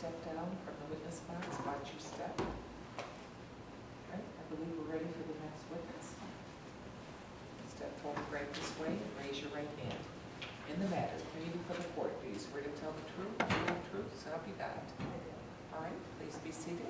step down from the witness box? Watch your step. All right, I believe we're ready for the next witness. Step forward right this way and raise your right hand. In the matter, pleading for the court, do you swear to tell the truth, the whole truth, so help you God? All right, please be seated.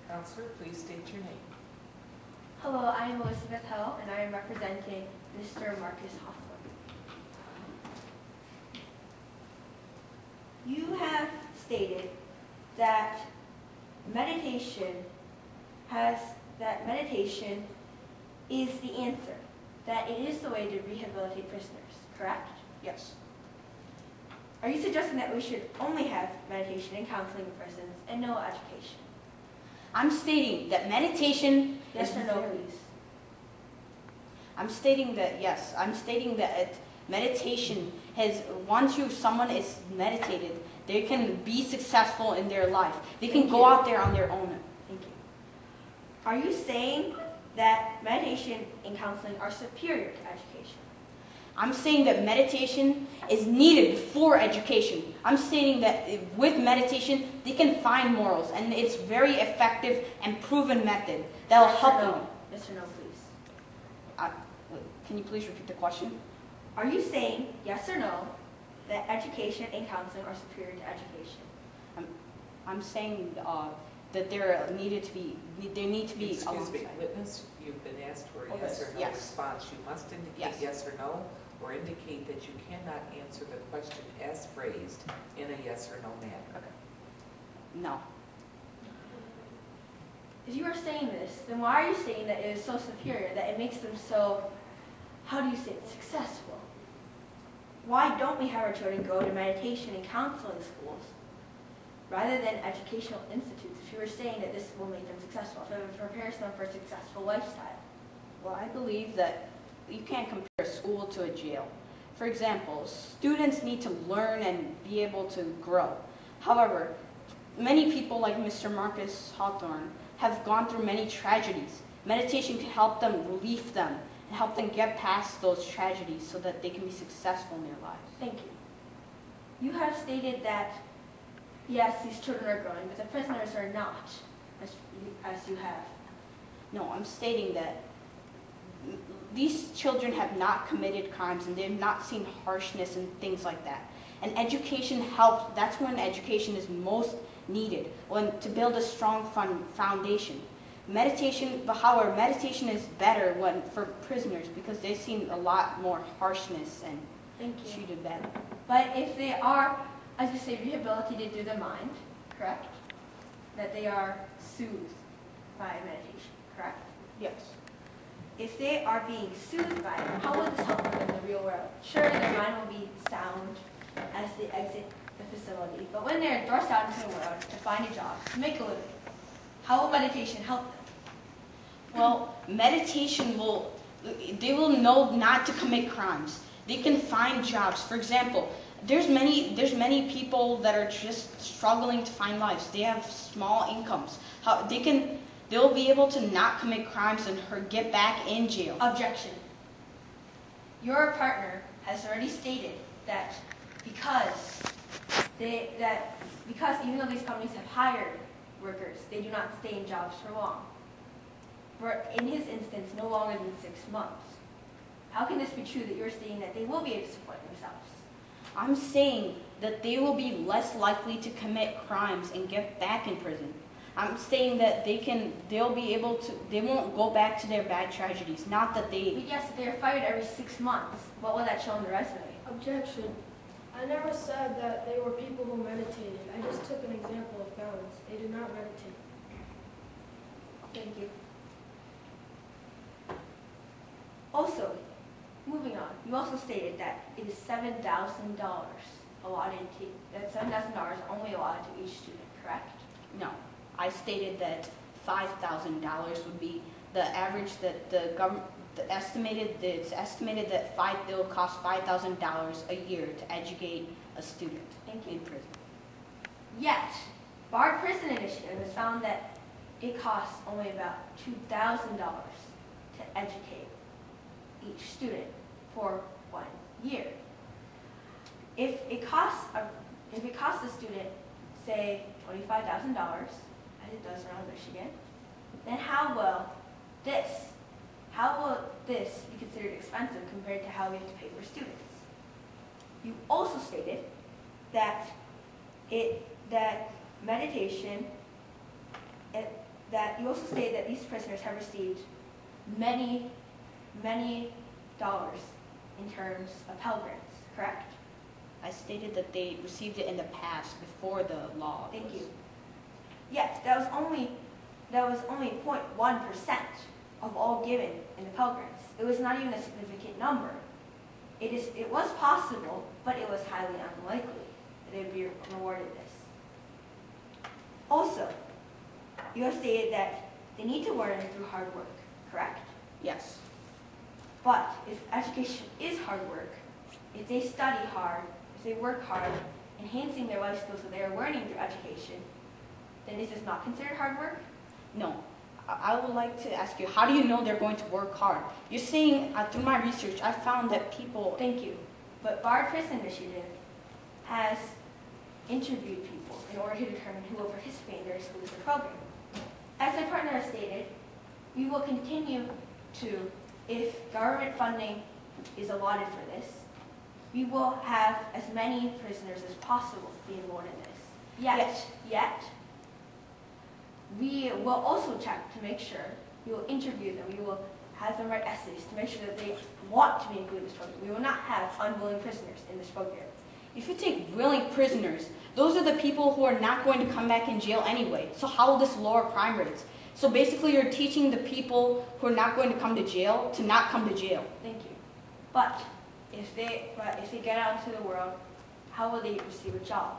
Counselor, please state your name. Hello, I am Elizabeth Hill, and I am representing Mr. Marcus Hawthorne. You have stated that meditation is the answer, that it is the way to rehabilitate prisoners, correct? Yes. Are you suggesting that we should only have meditation and counseling in prisons and no education? I'm stating that meditation Yes is or no, please? I'm stating that yes. I'm stating that meditation has, once someone is meditated, they can be successful in their life. They can go out there on their own. Thank you. Are you saying that meditation and counseling are superior to education? I'm saying that meditation is needed before education. I'm stating that with meditation, they can find morals, and it's very effective and proven method that will help them. Yes or no, please? Can you please repeat the question? Are you saying, yes or no, that education and counseling are superior to education? I'm saying that there need to be Excuse me, alongside. witness, you've been asked for a Oh, yes or no yes. response. You must indicate yes or no, or indicate that you cannot answer the question as phrased in a yes or no manner. No. If you are saying this, then why are you saying that it is so superior, that it makes them so, how do you say it, successful? Why don't we have our children go to meditation and counseling schools rather than educational institutes if you were saying that this will make them successful, if it prepares them for a successful lifestyle? Well, I believe that you can't compare a school to a jail. For example, students need to learn and be able to grow. However, many people like Mr. Marcus Hawthorne have gone through many tragedies. Meditation can help them relieve them and help them get past those tragedies so that they can be successful in their lives. Thank you. You have stated that, yes, these children are growing, but the prisoners are not, as you have. No, I'm stating that these children have not committed crimes and they have not seen harshness and things like that. And education helps. That's when education is most needed, to build a strong foundation. Meditation, but however, meditation is better for prisoners because they've seen a lot more harshness and treated better. But if they are, as you say, rehabilitated through the mind, correct? That they are soothed by meditation, correct? Yes. If they are being soothed by it, how will this help them in the real world? Sure, their mind will be sound as they exit the facility, but when they're thrust out into the world to find a job, to make a living, how will meditation help them? Well, meditation they will know not to commit crimes. They can find jobs. For example, there's many people that are just struggling to find lives. They have small incomes. They'll be able to not commit crimes and get back in jail. Objection. Your partner has already stated that because even though these companies have hired workers, they do not stay in jobs for long. For in his instance, no longer than 6 months. How can this be true that you're saying that they will be able to support themselves? I'm saying that they will be less likely to commit crimes and get back in prison. I'm saying that they won't go back to their bad tragedies. Not that they... But yes, if they are fired every 6 months, what will that show on the resume? Objection. I never said that they were people who meditated. I just took an example of felons. They did not meditate. Thank you. Also, moving on, you also stated that it is $7,000 allotted to, that $7,000 only allotted to each student, correct? No. I stated that $5,000 would be the average that it's estimated that it will cost $5,000 a year to educate a student in prison. Yet, Bar Prison Initiative has found that it costs only about $2,000 to educate each student for 1 year. If it costs a student, say, $25,000, as it does around Michigan, then how will this be considered expensive compared to how we have to pay for students? You also stated that these prisoners have received many dollars in terms of Pell Grants, correct? I stated that they received it in the past before the law. Thank you. Yes, that was only 0.1% of all given in the Pell Grants. It was not even a significant number. It was possible, but it was highly unlikely that they would be rewarded this. Also, you have stated that they need to learn through hard work, correct? Yes. But if education is hard work, if they study hard, if they work hard, enhancing their life skills that they are learning through education, then is this not considered hard work? No. I would like to ask you, how do you know they're going to work hard? You're saying, through my research, I found that people... Thank you. But Bard Prison Initiative has interviewed people in order to determine who will participate in their exclusive program. As my partner has stated, we will continue to, if government funding is allotted for this, we will have as many prisoners as possible be enrolled in this. Yet, we will also check to make sure, we will interview them, we will have them write essays to make sure that they want to be included in this program. We will not have unwilling prisoners in this program. If you take willing prisoners, those are the people who are not going to come back in jail anyway. So how will this lower crime rates? So basically you're teaching the people who are not going to come to jail to not come to jail. Thank you. But if they get out into the world, how will they receive a job?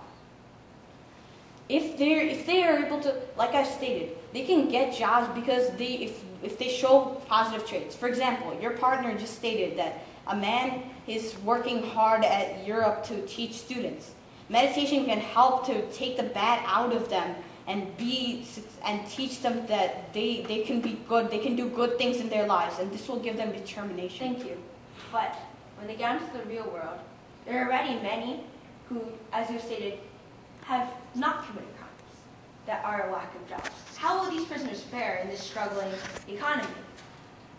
If they are able to, like I stated, they can get jobs because if they show positive traits. For example, your partner just stated that a man is working hard at Europe to teach students. Meditation can help to take the bad out of them and teach them that they can be good, they can do good things in their lives, and this will give them determination. Thank you. But when they get out into the real world, there are already many who, as you stated, have not committed crimes that are a lack of jobs. How will these prisoners fare in this struggling economy?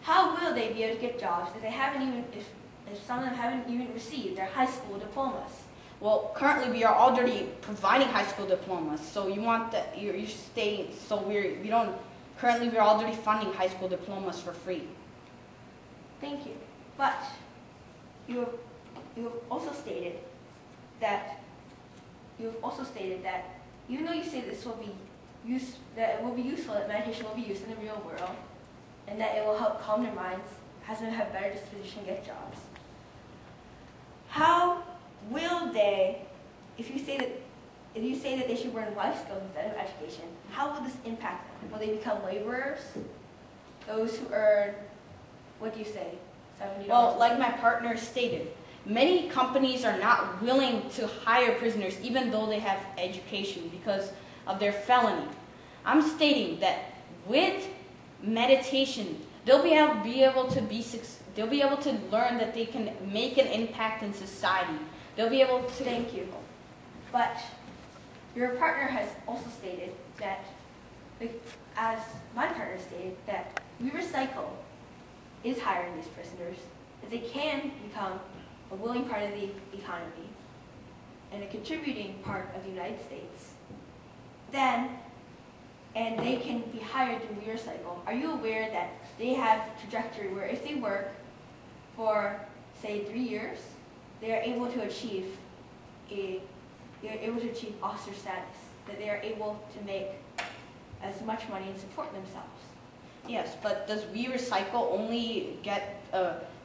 How will they be able to get jobs if some of them haven't even received their high school diplomas? Well, currently we are already providing high school diplomas. So you're stating, so currently we're already funding high school diplomas for free. Thank you. But you have also stated that even though you say this will be that it will be useful, that meditation will be used in the real world, and that it will help calm their minds, has them have better disposition and get jobs. How will they, if you say that they should learn life skills instead of education, how will this impact them? Will they become laborers? Those who earn, what do you say, $70? Well, like my partner stated, many companies are not willing to hire prisoners even though they have education because of their felony. I'm stating that with meditation, they'll be able to learn that they can make an impact in society. They'll be able to... Thank you. But your partner has also stated that, as my partner stated, that we recycle is hiring these prisoners, that they can become a willing part of the economy and a contributing part of the United States, and they can be hired through recycle. Are you aware that they have a trajectory where if they work for, say, 3 years, they are able to achieve officer status, that they are able to make as much money and support themselves? Yes, but does We Recycle only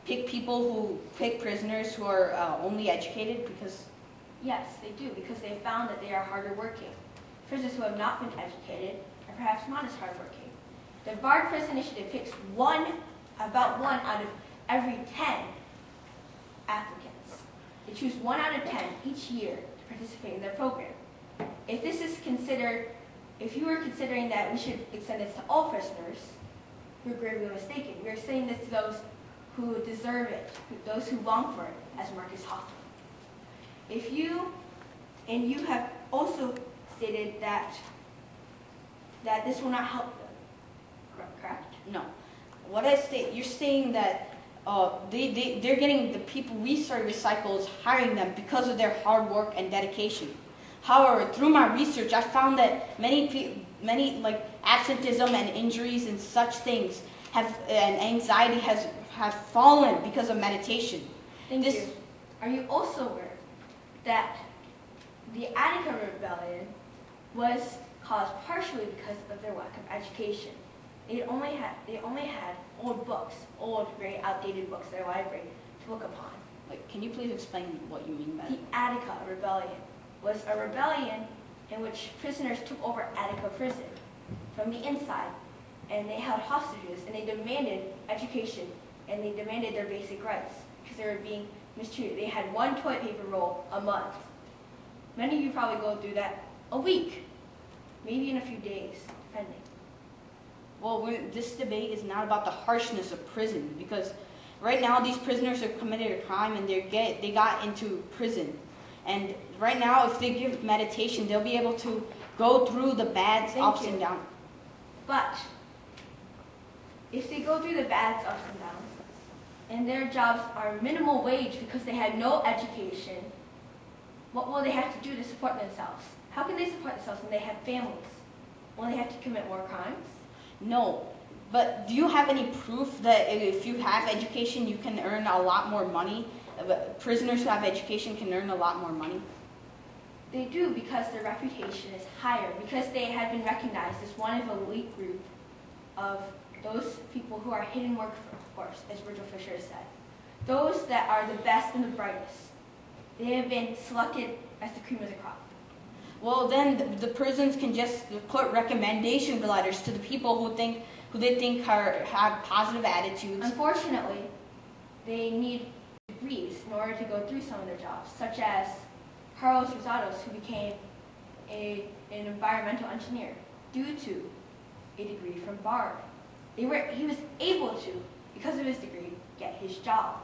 pick prisoners who are only educated? Because yes, they do, because they found that they are harder working. Prisoners who have not been educated are perhaps not as hardworking. The Bard Prison Initiative picks about one out of every 10 applicants. They choose 1 out of 10 each year to participate in their program. If you were considering that we should extend this to all prisoners, you're gravely mistaken. You're saying this to those who deserve it, those who long for it, as Marcus Hoffman. And you have also stated that this will not help them, correct? No. What I state, you're saying that they're getting the people Restoring Recycle is hiring them because of their hard work and dedication. However, through my research, I found that many like absenteeism and injuries and such things and anxiety have fallen because of meditation. Thank you. Are you also aware that the Attica Rebellion was caused partially because of their lack of education? They only had old books, old, very outdated books in their library to look upon. Like, can you please explain what you mean by that? The Attica Rebellion was a rebellion in which prisoners took over Attica prison from the inside, and they held hostages, and they demanded education, and they demanded their basic rights because they were being mistreated. They had one toilet paper roll a month. Many of you probably go through that a week, maybe in a few days, depending. Well, this debate is not about the harshness of prison, because right now these prisoners have committed a crime and they got into prison. And right now, if they give meditation, they'll be able to go through the bad ups and downs. But if they go through the bad ups and downs, and their jobs are minimal wage because they had no education, what will they have to do to support themselves? How can they support themselves when they have families? Will they have to commit more crimes? No, but do you have any proof that if you have education, you can earn a lot more money? Prisoners who have education can earn a lot more money? They do, because their reputation is higher, because they have been recognized as one of an elite group of those people who are hidden workforce, as Virgil Fisher has said. Those that are the best and the brightest. They have been selected as the cream of the crop. Well, then the prisons can just put recommendation letters to the people who they think have positive attitudes. Unfortunately, they need degrees in order to go through some of their jobs, such as Carlos Rosados, who became an environmental engineer due to a degree from Bard. He was able to, because of his degree, get his job.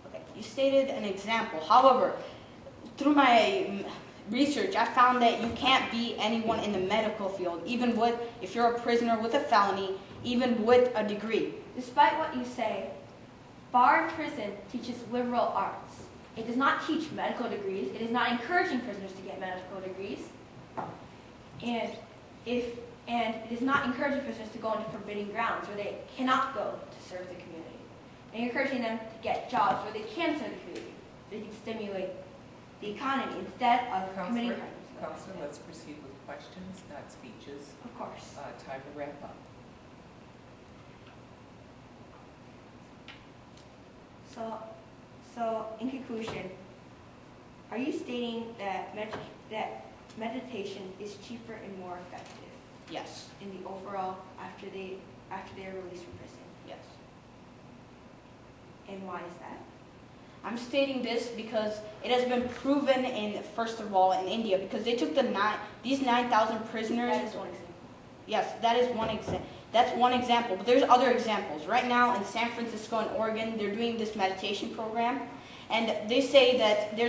Okay, you stated an example. However, through my research, I found that you can't be anyone in the medical field, even if you're a prisoner with a felony, even with a degree. Despite what you say, Bard Prison teaches liberal arts. It does not teach medical degrees. It is not encouraging prisoners to get medical degrees. And it is not encouraging prisoners to go into forbidden grounds where they cannot go to serve the community. And encouraging them to get jobs where they can serve the community. They can stimulate the economy instead of committing crimes. Counselor, let's proceed with questions, not speeches. Of course. Time to wrap up. So in conclusion, are you stating that meditation is cheaper and more effective? Yes. In the overall after they are released from prison? Yes. And why is that? I'm stating this because it has been proven first of all, in India, because they took these 9,000 prisoners. That is one example. Yes, that is one example. That's one example, but there's other examples. Right now in San Francisco and Oregon, they're doing this meditation program, and they say that the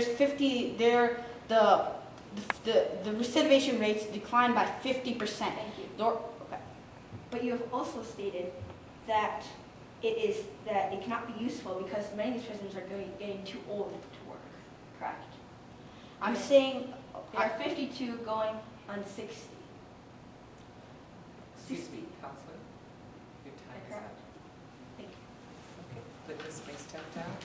recidivation rates declined by 50%. Thank you. Okay. But you have also stated that it cannot be useful because many of these prisoners are getting too old to work. Correct? I'm saying They are 52 going on 60. Excuse me, Counselor. Your time is up. Thank you. Okay, witness may step down.